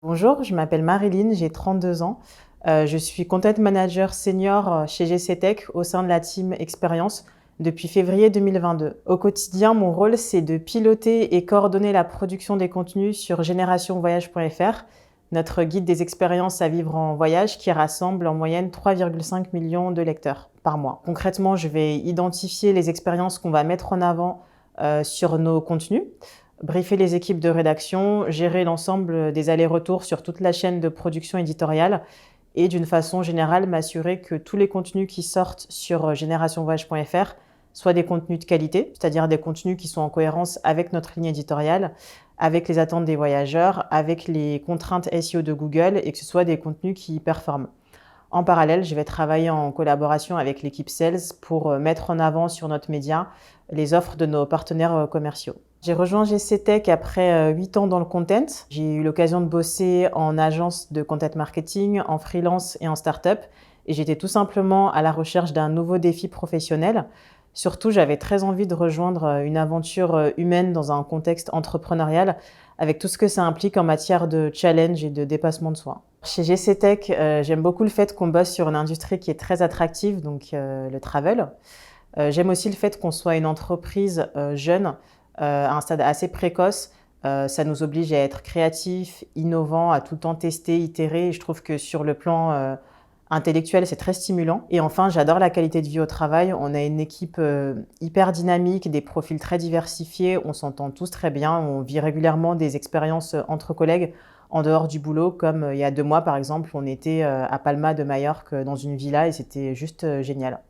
Bonjour, je m'appelle Marilyn, j'ai 32 ans. Je suis content manager senior chez GCTech au sein de la team Expérience depuis février 2022. Au quotidien, mon rôle, c'est de piloter et coordonner la production des contenus sur générationvoyage.fr, notre guide des expériences à vivre en voyage qui rassemble en moyenne 3,5 millions de lecteurs par mois. Concrètement, je vais identifier les expériences qu'on va mettre en avant sur nos contenus, briefer les équipes de rédaction, gérer l'ensemble des allers-retours sur toute la chaîne de production éditoriale et d'une façon générale m'assurer que tous les contenus qui sortent sur générationvoyage.fr soient des contenus de qualité, c'est-à-dire des contenus qui sont en cohérence avec notre ligne éditoriale, avec les attentes des voyageurs, avec les contraintes SEO de Google et que ce soit des contenus qui performent. En parallèle, je vais travailler en collaboration avec l'équipe Sales pour mettre en avant sur notre média les offres de nos partenaires commerciaux. J'ai rejoint GCTech après 8 ans dans le content. J'ai eu l'occasion de bosser en agence de content marketing, en freelance et en start-up. Et j'étais tout simplement à la recherche d'un nouveau défi professionnel. Surtout, j'avais très envie de rejoindre une aventure humaine dans un contexte entrepreneurial avec tout ce que ça implique en matière de challenge et de dépassement de soi. Chez GCTech, j'aime beaucoup le fait qu'on bosse sur une industrie qui est très attractive, donc le travel. J'aime aussi le fait qu'on soit une entreprise jeune, à un stade assez précoce. Ça nous oblige à être créatifs, innovants, à tout le temps tester, itérer. Et je trouve que sur le plan intellectuel, c'est très stimulant. Et enfin, j'adore la qualité de vie au travail. On a une équipe hyper dynamique, des profils très diversifiés. On s'entend tous très bien. On vit régulièrement des expériences entre collègues en dehors du boulot, comme il y a 2 mois par exemple, on était à Palma de Majorque dans une villa et c'était juste génial.